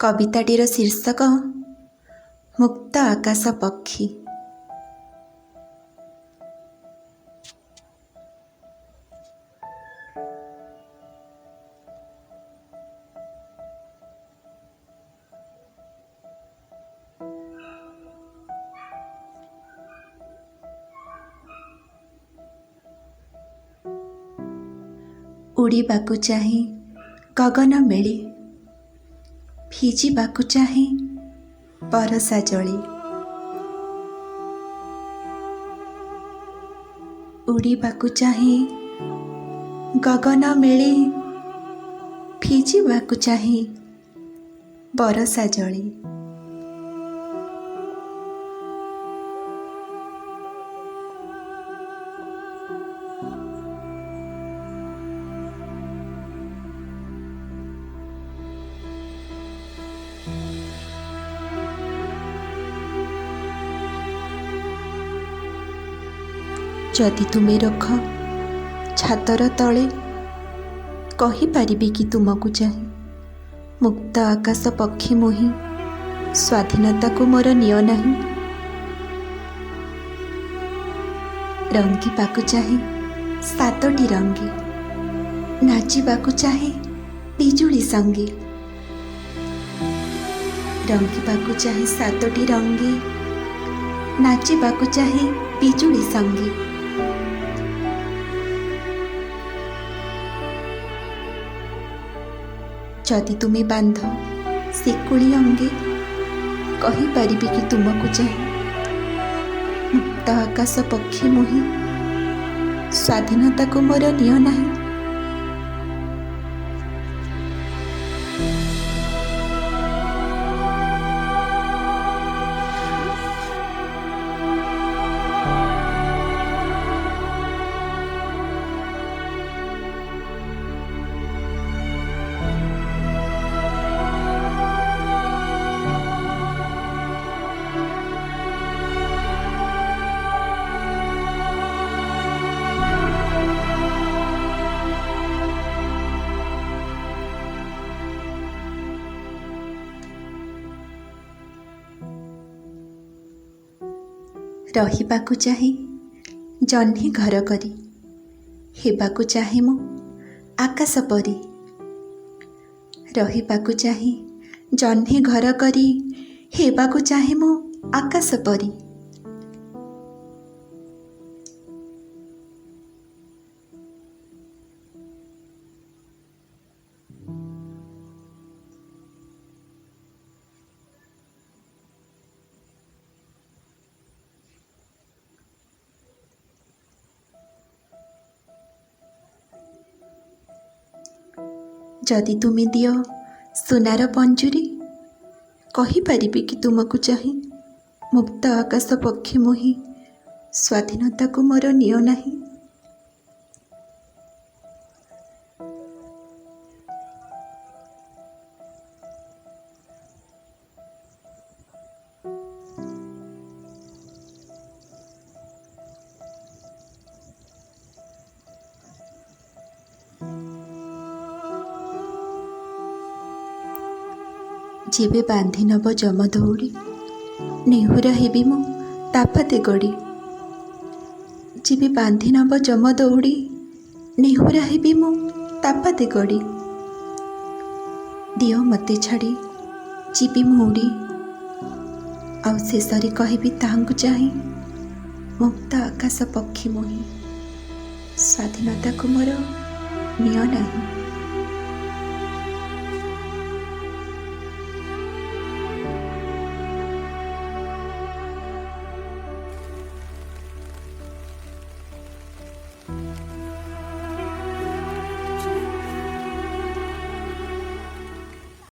କବିତାଟିର ଶୀର୍ଷକ ମୁକ୍ତ ଆକାଶ ପକ୍ଷୀ। ଉଡ଼ିବାକୁ ଚାହେଁ ଗଗନ ମେଳି, ଭିଜିବାକୁ ଚାହେଁ ବରଷା ଜଳି। ଉଡ଼ିବାକୁ ଚାହେଁ ଗଗନ ମେଳି, ଭିଜିବାକୁ ଚାହେଁ ବରଷା ଜଳି। ଯଦି ତୁମେ ରଖ ଛାତର ତଳେ, କହିପାରିବି କି ତୁମକୁ ଚାହେଁ ମୁକ୍ତ ଆକାଶ ପକ୍ଷୀ ମୁହିଁ, ସ୍ୱାଧୀନତାକୁ ମୋର ନିଅ ନାହିଁ। ରଙ୍ଗିବାକୁ ଚାହେଁ ସାତଟି ରଙ୍ଗେ, ନାଚିବାକୁ ଚାହେଁ ବିଜୁଳି ସଙ୍ଗେ। ରଙ୍ଗିବାକୁ ଚାହେଁ ସାତଟି ରଙ୍ଗେ, ନାଚିବାକୁ ଚାହେଁ ବିଜୁଳି ସଙ୍ଗେ। ଯଦି ତୁମେ ବାନ୍ଧ ଶିକୁଳି ଅଙ୍ଗେ, କହିପାରିବି କି ତୁମକୁ ଚାହେଁ ମୁକ୍ତ ଆକାଶ ପକ୍ଷୀ ମୁହିଁ, ସ୍ୱାଧୀନତାକୁ ମୋର ନିଅ ନାହିଁ। ରହିବାକୁ ଚାହେଁ ଜହ୍ନି ଘର କରି, ହେବାକୁ ଚାହେଁ ମୁଁ ଆକାଶ ପରି। ରହିବାକୁ ଚାହେଁ ଜହ୍ନି ଘର କରି, ହେବାକୁ ଚାହେଁ ମୁଁ ଆକାଶ ପରି। ଯଦି ତୁମେ ଦିଅ ସୁନାର ପଞ୍ଜୁରୀ, କହିପାରିବି କି ତୁମକୁ ଚାହେଁ ମୁକ୍ତ ଆକାଶ ପକ୍ଷୀ ମୁହିଁ, ସ୍ୱାଧୀନତାକୁ ମୋର ନିଅ ନାହିଁ। ଯେବେ ବାନ୍ଧି ନବ ଯମ ଦଉଡ଼ି, ନେହୁର ହେବି ମୁଁ ତାପତେ ଗଡ଼ି। ଯେବେ ବାନ୍ଧି ନବ ଯମ ଦଉଡ଼ି, ନେହୁର ହେବି ମୁଁ ତାପତେ ଗଡ଼ି। ଦିଅ ମୋତେ ଛାଡ଼ି ଯିବି ମୁଁ ଉଡ଼ି, ଆଉ ଶେଷରେ କହିବି ତାହାଙ୍କୁ ଚାହେଁ ମୁକ୍ତ ଆକାଶ ପକ୍ଷୀ ମୁହିଁ, ସ୍ୱାଧୀନତାକୁ ମୋର ନିଅ ନାହିଁ।